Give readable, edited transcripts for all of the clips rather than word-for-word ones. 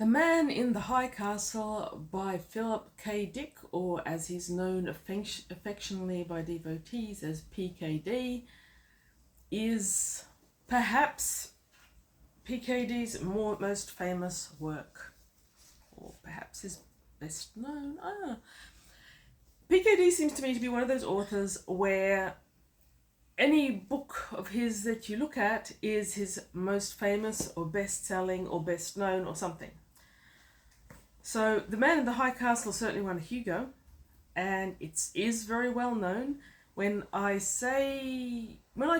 The Man in the High Castle by Philip K. Dick, or as he's known affectionately by devotees as PKD, is perhaps PKD's most famous work, or perhaps his best known. PKD seems to me to be one of those authors where any book of his that you look at is his most famous or best-selling or best known or something. So The Man in the High Castle certainly won a Hugo, and it is very well known. When I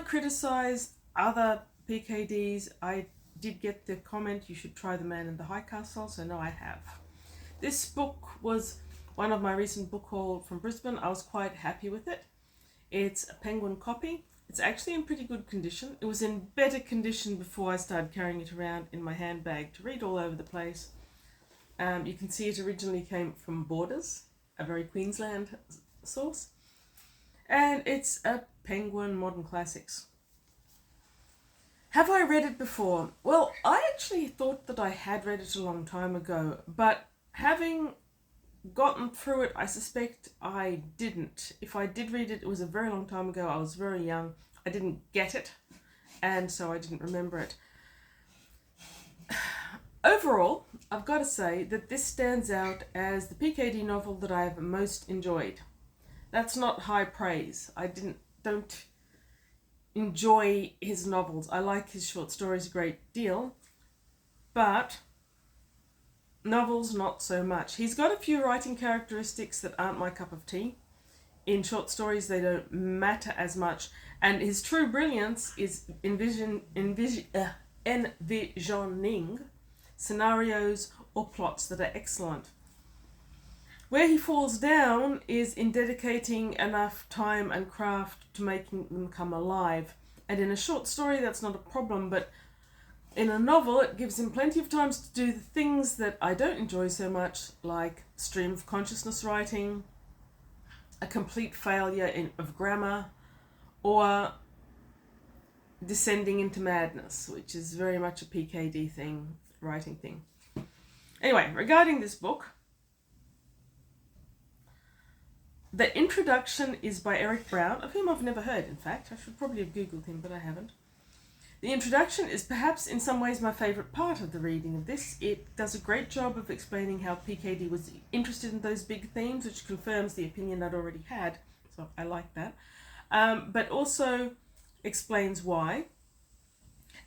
criticize other PKDs, I did get the comment you should try The Man in the High Castle, so no, I have. This book was one of my recent book haul from Brisbane. I was quite happy with it. It's a Penguin copy. It's actually in pretty good condition. It was in better condition before I started carrying it around in my handbag to read all over the place. You can see it originally came from Borders, a very Queensland source. And it's a Penguin Modern Classics. Have I read it before? Well, I actually thought that I had read it a long time ago, but having gotten through it, I suspect I didn't. If I did read it, it was a very long time ago. I was very young. I didn't get it, and so I didn't remember it. Overall, I've got to say that this stands out as the PKD novel that I have most enjoyed. That's not high praise. I don't enjoy his novels. I like his short stories a great deal, but novels not so much. He's got a few writing characteristics that aren't my cup of tea. In short stories, they don't matter as much, and his true brilliance is envisioning scenarios or plots that are excellent. Where he falls down is in dedicating enough time and craft to making them come alive. And in a short story, that's not a problem, but in a novel, it gives him plenty of time to do the things that I don't enjoy so much, like stream-of-consciousness writing, a complete failure of grammar, or descending into madness, which is very much a PKD thing, writing thing. Anyway, regarding this book, the introduction is by Eric Brown, of whom I've never heard, in fact. I should probably have Googled him, but I haven't. The introduction is perhaps in some ways my favourite part of the reading of this. It does a great job of explaining how PKD was interested in those big themes, which confirms the opinion I'd already had, so I like that. But also explains why,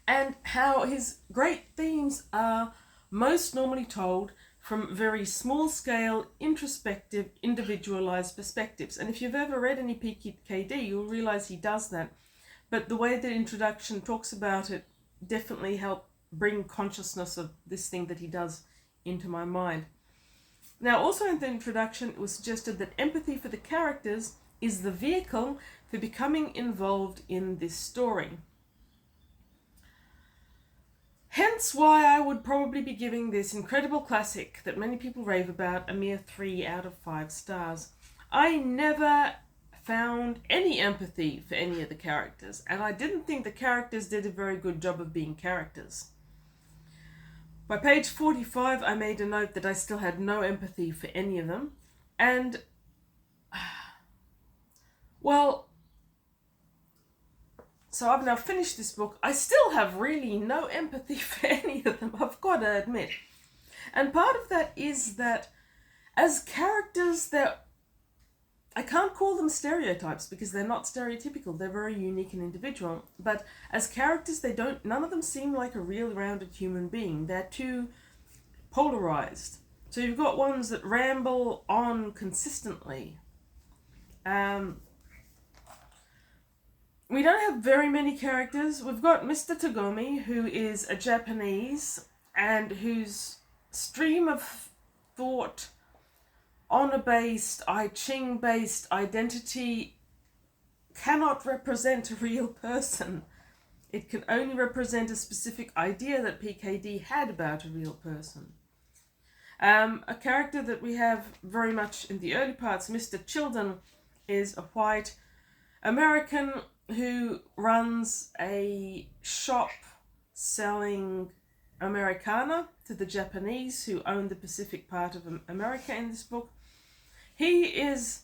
and how his great themes are most normally told from very small-scale, introspective, individualized perspectives. And if you've ever read any PKD, you'll realize he does that. But the way the introduction talks about it definitely helped bring consciousness of this thing that he does into my mind. Now, also in the introduction, it was suggested that empathy for the characters is the vehicle for becoming involved in this story. Hence why I would probably be giving this incredible classic that many people rave about a mere 3 out of 5 stars. I never found any empathy for any of the characters, and I didn't think the characters did a very good job of being characters. By page 45, I made a note that I still had no empathy for any of them, and well, so I've now finished this book. I still have really no empathy for any of them, I've got to admit. And part of that is that as characters, I can't call them stereotypes because they're not stereotypical. They're very unique and individual. But as characters, none of them seem like a real rounded human being. They're too polarized. So you've got ones that ramble on consistently. We don't have very many characters. We've got Mr. Tagomi, who is a Japanese and whose stream of thought, honor-based, I Ching-based identity cannot represent a real person. It can only represent a specific idea that PKD had about a real person. A character that we have very much in the early parts, Mr. Childen, is a white American who runs a shop selling Americana to the Japanese who own the Pacific part of America in this book. He is,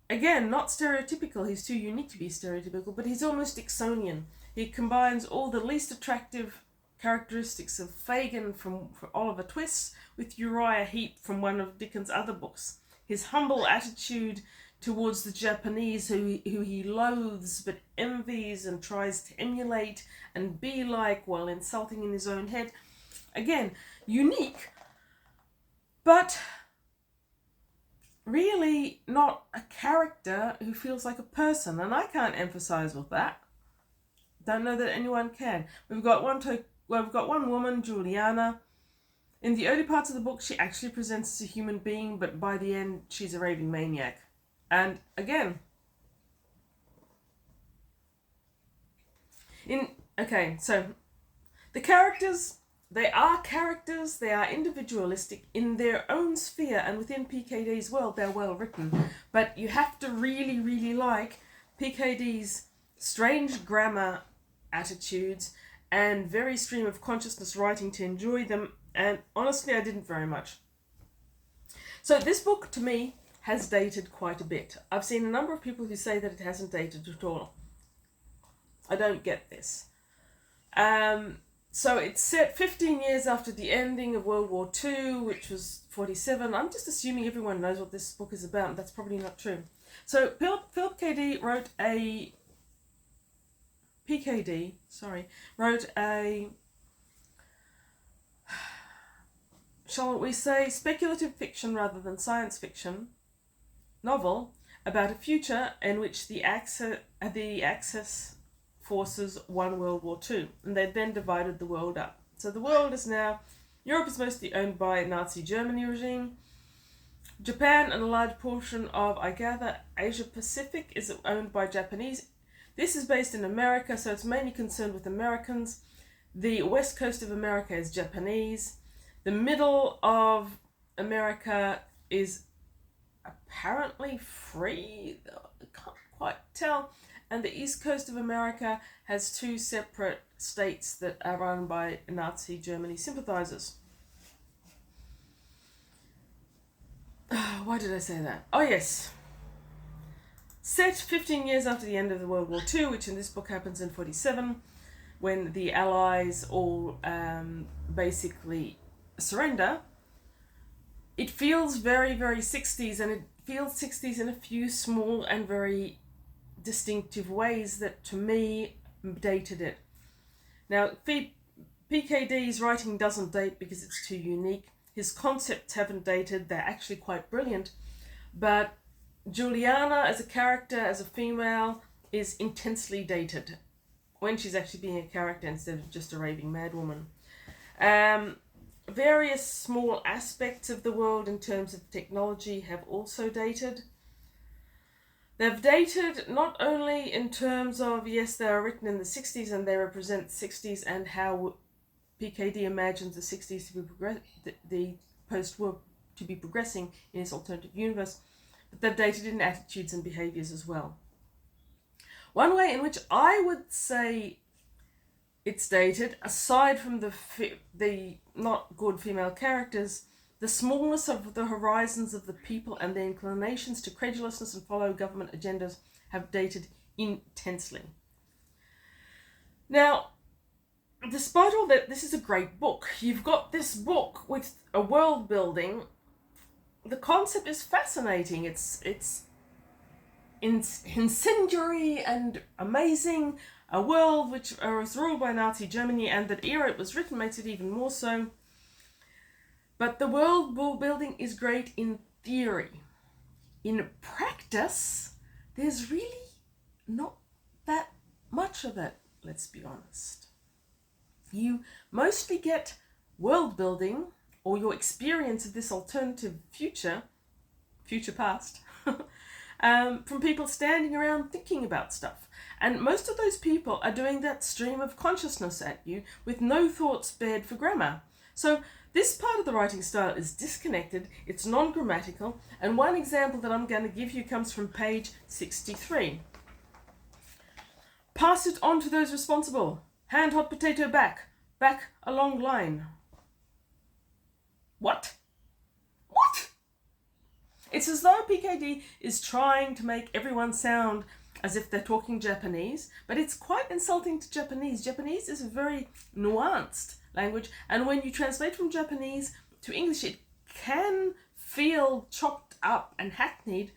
again, not stereotypical. He's too unique to be stereotypical, but he's almost Dixonian. He combines all the least attractive characteristics of Fagin from Oliver Twist with Uriah Heep from one of Dickens' other books. His humble attitude towards the Japanese who he loathes but envies and tries to emulate and be like while insulting in his own head. Again, unique, but really not a character who feels like a person, and I can't emphasize with that. Don't know that anyone can. We've got one woman, Juliana. In the early parts of the book, she actually presents as a human being, but by the end, she's a raving maniac. And again, so the characters, they are individualistic in their own sphere, and within PKD's world, they're well written. But you have to really, really like PKD's strange grammar attitudes and very stream of consciousness writing to enjoy them, and honestly, I didn't very much. So this book, to me, has dated quite a bit. I've seen a number of people who say that it hasn't dated at all. I don't get this. So it's set 15 years after the ending of World War II, which was 1947. I'm just assuming everyone knows what this book is about, and that's probably not true. So Philip K.D. wrote a shall we say, speculative fiction rather than science fiction novel about a future in which the Axis forces won World War II, and they then divided the world up. So the world is now, Europe is mostly owned by Nazi Germany regime. Japan and a large portion of, I gather, Asia Pacific is owned by Japanese. This is based in America, so it's mainly concerned with Americans. The west coast of America is Japanese. The middle of America is apparently free. I can't quite tell. And the east coast of America has two separate states that are run by Nazi Germany sympathizers. Why did I say that? Oh yes. Set 15 years after the end of the World War II, which in this book happens in 1947, when the Allies all basically surrender. It feels very, very 60s, and it feels 60s in a few small and very distinctive ways that, to me, dated it. Now, PKD's writing doesn't date because it's too unique. His concepts haven't dated. They're actually quite brilliant. But Juliana, as a character, as a female, is intensely dated when she's actually being a character instead of just a raving madwoman. Various small aspects of the world in terms of technology have also dated. They've dated not only in terms of, yes, they are written in the 60s and they represent 60s and how PKD imagines the 60s to be the post-war to be progressing in his alternative universe, but they've dated in attitudes and behaviours as well. One way in which I would say it's dated, aside from the not good female characters, the smallness of the horizons of the people and their inclinations to credulousness and follow government agendas have dated intensely. Now, despite all that, this is a great book. You've got this book with a world building. The concept is fascinating. It's incendiary and amazing. A world which was ruled by Nazi Germany, and that era it was written makes it even more so. But the world building is great in theory. In practice, there's really not that much of it, let's be honest. You mostly get world building, or your experience of this alternative future past, from people standing around thinking about stuff. And most of those people are doing that stream of consciousness at you with no thought spared for grammar. So this part of the writing style is disconnected, it's non-grammatical, and one example that I'm going to give you comes from page 63. Pass it on to those responsible. Hand hot potato back. back a long line. What? What? It's as though PKD is trying to make everyone sound as if they're talking Japanese, but it's quite insulting to Japanese. Japanese is a very nuanced language, and when you translate from Japanese to English, it can feel chopped up and hackneyed.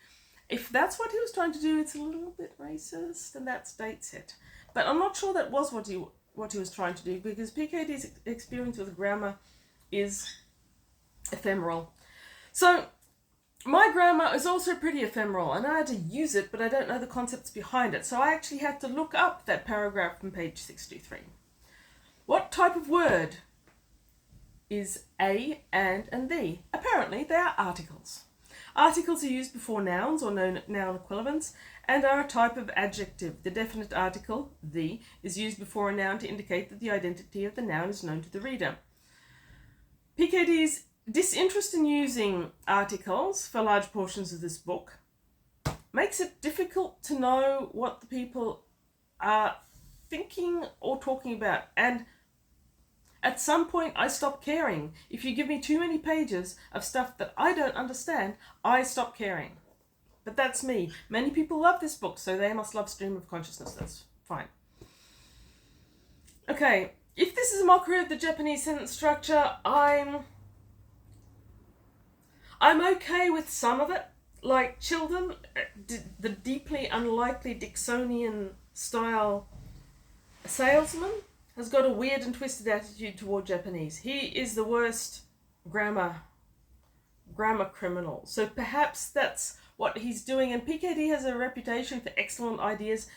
If that's what he was trying to do, it's a little bit racist, and that states it. But I'm not sure that was what he was trying to do, because PKD's experience with grammar is ephemeral. So my grammar is also pretty ephemeral. I know how to use it, but I don't know the concepts behind it. So I actually had to look up that paragraph from page 623. What type of word is a, and the? Apparently they are articles. Articles are used before nouns or noun equivalents and are a type of adjective. The definite article, the, is used before a noun to indicate that the identity of the noun is known to the reader. PKD's disinterest in using articles for large portions of this book makes it difficult to know what the people are thinking or talking about, and at some point I stop caring. If you give me too many pages of stuff that I don't understand, I stop caring. But that's me. Many people love this book, so they must love Stream of Consciousness. That's fine. Okay, if this is a mockery of the Japanese sentence structure, I'm okay with some of it. Like Chilton, the deeply unlikely Dixonian style salesman, has got a weird and twisted attitude toward Japanese. He is the worst grammar criminal. So perhaps that's what he's doing. And PKD has a reputation for excellent ideas.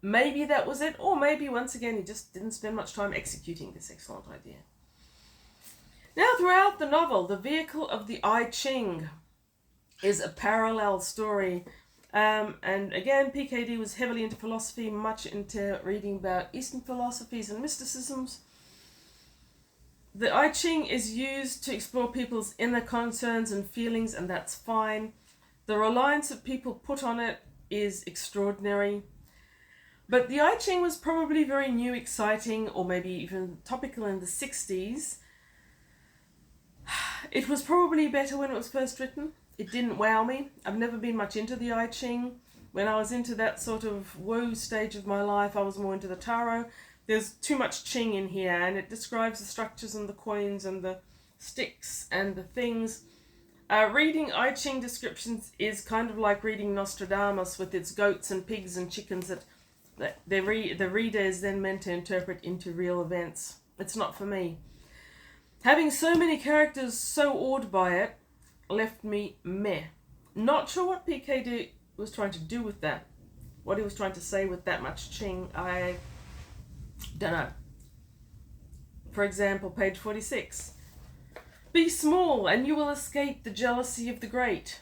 Maybe that was it. Or maybe, once again, he just didn't spend much time executing this excellent idea. Now, throughout the novel, the vehicle of the I Ching is a parallel story. And again, PKD was heavily into philosophy, much into reading about Eastern philosophies and mysticisms. The I Ching is used to explore people's inner concerns and feelings, and that's fine. The reliance that people put on it is extraordinary. But the I Ching was probably very new, exciting, or maybe even topical in the 60s. It was probably better when it was first written. It didn't wow me. I've never been much into the I Ching. When I was into that sort of woe stage of my life, I was more into the tarot. There's too much Ching in here, and it describes the structures and the coins and the sticks and the things. Reading I Ching descriptions is kind of like reading Nostradamus with its goats and pigs and chickens that the reader is then meant to interpret into real events. It's not for me. Having so many characters so awed by it left me meh. Not sure what PKD was trying to do with that. What he was trying to say with that much Ching, I don't know. For example, page 46. Be small and you will escape the jealousy of the great.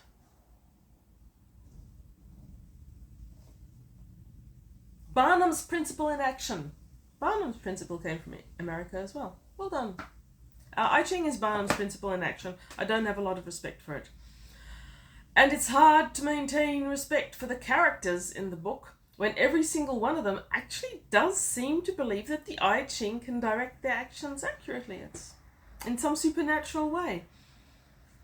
Barnum's principle in action. Barnum's principle came from America as well. Well done. I Ching is Barnum's principle in action. I don't have a lot of respect for it. And it's hard to maintain respect for the characters in the book when every single one of them actually does seem to believe that the I Ching can direct their actions accurately. It's in some supernatural way.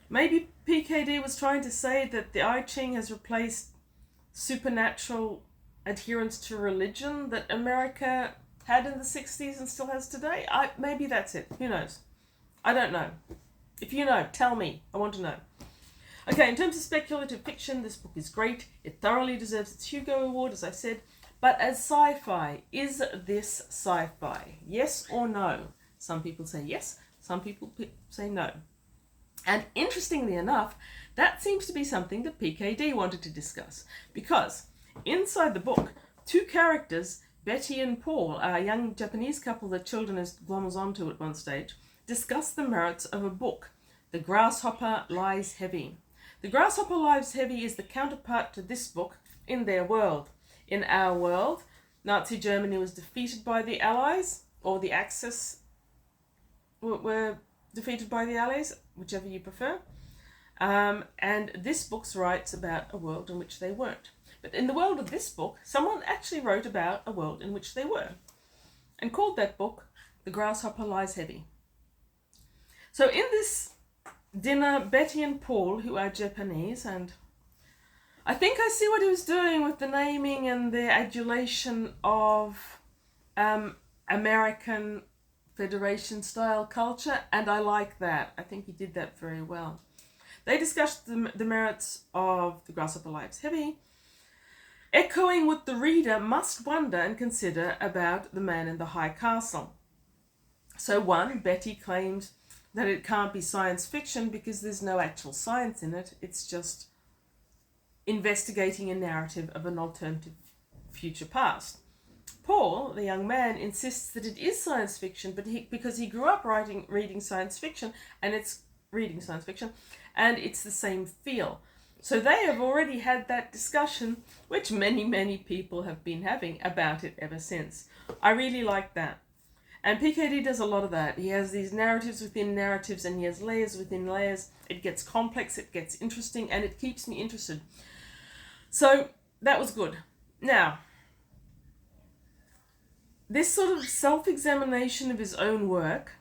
Maybe PKD was trying to say that the I Ching has replaced supernatural adherence to religion that America had in the 60s and still has today. Maybe that's it. Who knows? I don't know. If you know, tell me. I want to know. Okay, in terms of speculative fiction, this book is great. It thoroughly deserves its Hugo Award, as I said. But as sci-fi, is this sci-fi? Yes or no? Some people say yes, some people say no. And interestingly enough, that seems to be something that PKD wanted to discuss. Because inside the book, two characters, Betty and Paul, a young Japanese couple that Children gloms onto at one stage, discuss the merits of a book, The Grasshopper Lies Heavy. The Grasshopper Lies Heavy is the counterpart to this book in their world. In our world, Nazi Germany was defeated by the Allies, or the Axis were defeated by the Allies, whichever you prefer. And this book writes about a world in which they weren't. But in the world of this book, someone actually wrote about a world in which they were, and called that book The Grasshopper Lies Heavy. So in this dinner, Betty and Paul, who are Japanese, and I think I see what he was doing with the naming and the adulation of American Federation style culture, and I like that. I think he did that very well. They discussed the merits of The Grasshopper Lies Heavy, echoing what the reader must wonder and consider about The Man in the High Castle. So one, Betty claims that it can't be science fiction because there's no actual science in it. It's just investigating a narrative of an alternative future past. Paul, the young man, insists that it is science fiction, but because he grew up reading science fiction, and it's the same feel. So they have already had that discussion, which many people have been having about it ever since. I really like that. And PKD does a lot of that. He has these narratives within narratives, and he has layers within layers. It gets complex, it gets interesting, and it keeps me interested. So that was good. Now, this sort of self-examination of his own work,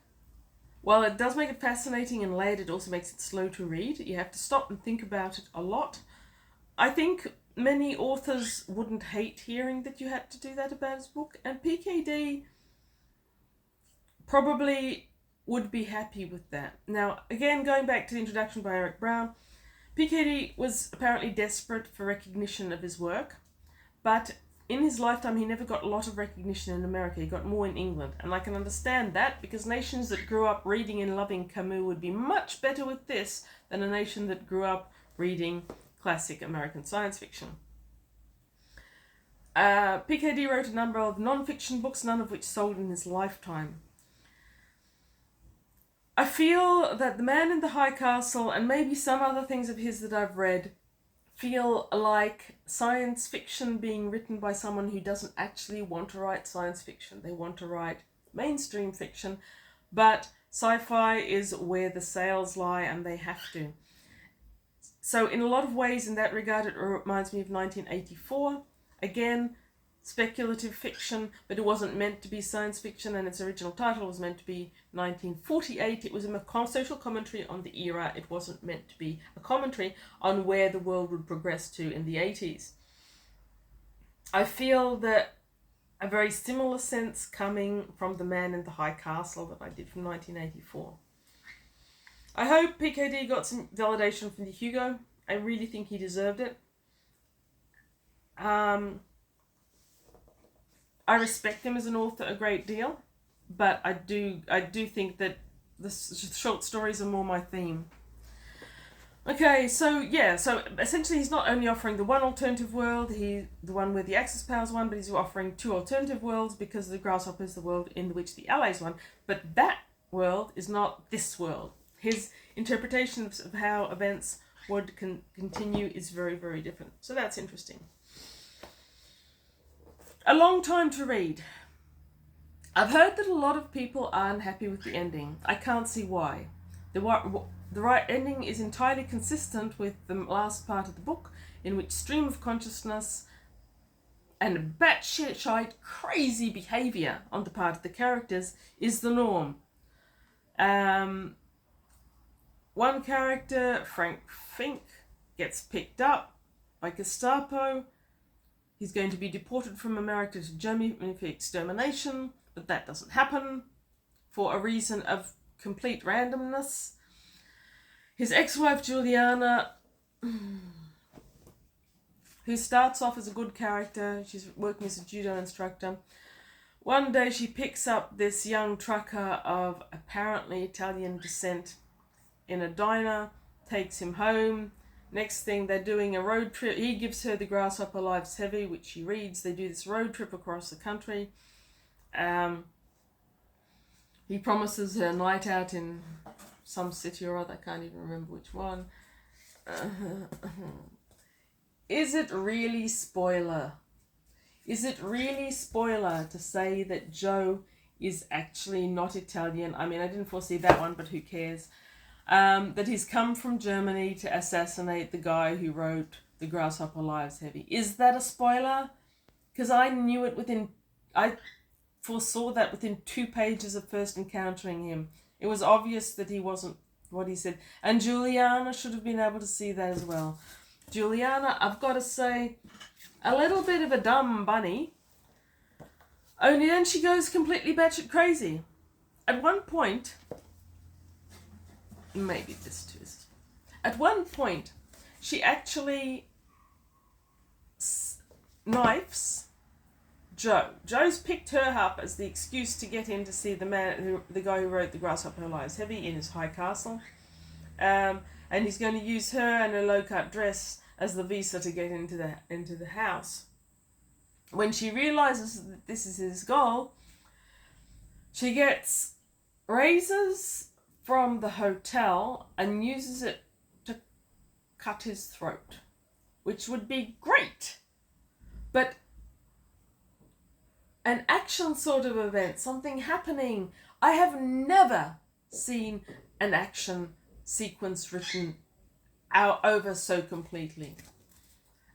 while it does make it fascinating and layered, it also makes it slow to read. You have to stop and think about it a lot. I think many authors wouldn't hate hearing that you had to do that about his book, and PKD probably would be happy with that. Now, again, going back to the introduction by Eric Brown, PKD was apparently desperate for recognition of his work, but in his lifetime he never got a lot of recognition in America. He got more in England, and I can understand that, because nations that grew up reading and loving Camus would be much better with this than a nation that grew up reading classic American science fiction. PKD wrote a number of non-fiction books, none of which sold in his lifetime. I feel that The Man in the High Castle, and maybe some other things of his that I've read, feel like science fiction being written by someone who doesn't actually want to write science fiction. They want to write mainstream fiction, but sci-fi is where the sales lie, and they have to. So in a lot of ways, in that regard, it reminds me of 1984. Again, speculative fiction, but it wasn't meant to be science fiction, and its original title was meant to be 1948. It was a social commentary on the era. It wasn't meant to be a commentary on where the world would progress to in the 80s. I feel that a very similar sense coming from The Man in the High Castle that I did from 1984. I hope PKD got some validation from the Hugo. I really think he deserved it. I respect him as an author a great deal, but I do think that the short stories are more my theme. Okay, so essentially he's not only offering the one alternative world, the one where the Axis powers won, but he's offering two alternative worlds, because the Grasshopper is the world in which the Allies won, but that world is not this world. His interpretation of how events would continue is very, very different. So that's interesting. A long time to read. I've heard that a lot of people are unhappy with the ending. I can't see why. The right ending is entirely consistent with the last part of the book, in which stream-of-consciousness and batshit crazy behaviour on the part of the characters is the norm. One character, Frank Fink, gets picked up by Gestapo. He's going to be deported from America to Germany for extermination, but that doesn't happen for a reason of complete randomness. His ex-wife Juliana, who starts off as a good character, she's working as a judo instructor. One day she picks up this young trucker of apparently Italian descent in a diner, takes him home. Next thing, they're doing a road trip. He gives her The Grasshopper Lies Heavy, which she reads. They do this road trip across the country. He promises her a night out in some city or other. I can't even remember which one. Is it really spoiler? Is it really spoiler to say that Joe is actually not Italian? I mean, I didn't foresee that one, but who cares? That he's come from Germany to assassinate the guy who wrote The Grasshopper Lies Heavy. Is that a spoiler? Because I knew it foresaw that within 2 pages of first encountering him. It was obvious that he wasn't what he said. And Juliana should have been able to see that as well. Juliana, I've got to say, a little bit of a dumb bunny. Only then she goes completely batshit crazy. At one point, maybe this too is. At one point, she actually knifes Joe. Joe's picked her up as the excuse to get in to see the guy who wrote The Grasshopper Lies Heavy in his high castle. And he's going to use her and her low-cut dress as the visa to get into the house. When she realizes that this is his goal, she gets razors from the hotel and uses it to cut his throat, which would be great. But an action sort of event, something happening. I have never seen an action sequence written out over so completely.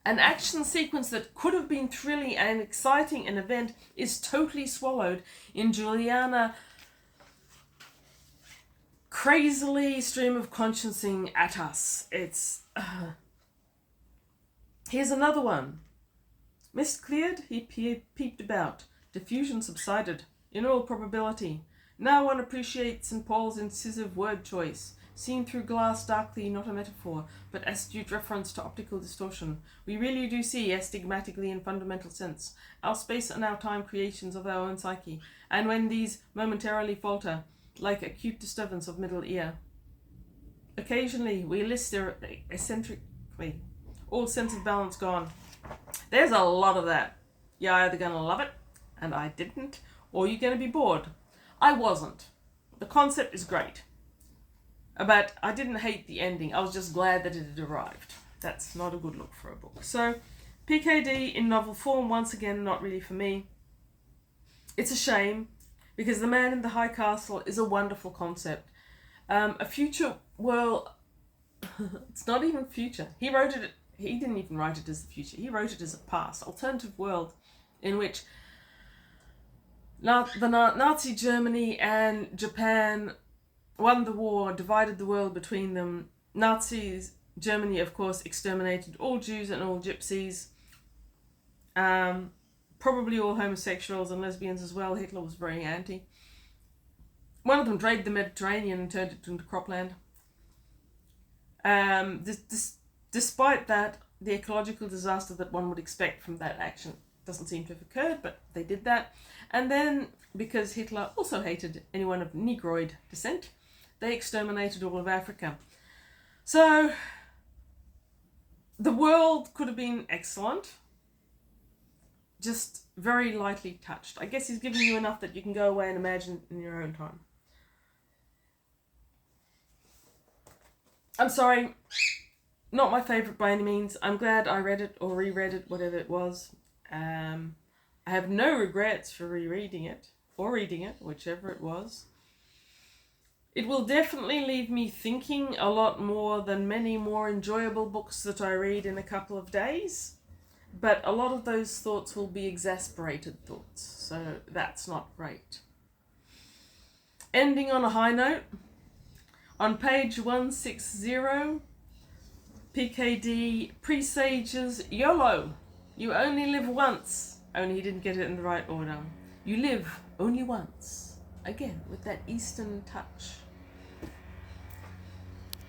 An action sequence that could have been thrilling and exciting an event is totally swallowed in Juliana crazily stream-of-consciencing at us. It's... Here's another one. Mist cleared, he peeped about. Diffusion subsided, in all probability. Now one appreciates St. Paul's incisive word choice, seen through glass darkly, not a metaphor, but astute reference to optical distortion. We really do see, astigmatically in fundamental sense, our space and our time creations of our own psyche, and when these momentarily falter, like acute disturbance of middle ear. Occasionally we list eccentrically, all sense of balance gone. There's a lot of that. You're either going to love it, and I didn't, or you're going to be bored. I wasn't. The concept is great. But I didn't hate the ending. I was just glad that it had arrived. That's not a good look for a book. So, PKD in novel form, once again, not really for me. It's a shame, because The Man in the High Castle is a wonderful concept. A future world... It's not even future. He didn't even write it as the future. He wrote it as a past, alternative world in which the Nazi Germany and Japan won the war, divided the world between them. Nazis, Germany, of course, exterminated all Jews and all gypsies. Probably all homosexuals and lesbians as well. Hitler was very anti. One of them dragged the Mediterranean and turned it into cropland. Despite that, the ecological disaster that one would expect from that action doesn't seem to have occurred, but they did that. And then, because Hitler also hated anyone of Negroid descent, they exterminated all of Africa. So, the world could have been excellent, just very lightly touched. I guess he's given you enough that you can go away and imagine in your own time. I'm sorry, not my favourite by any means. I'm glad I read it or reread it, whatever it was. I have no regrets for rereading it, or reading it, whichever it was. It will definitely leave me thinking a lot more than many more enjoyable books that I read in a couple of days. But a lot of those thoughts will be exasperated thoughts, so that's not great. Ending on a high note, on page 160, PKD presages YOLO. You only live once. Only he didn't get it in the right order. You live only once. Again, with that Eastern touch.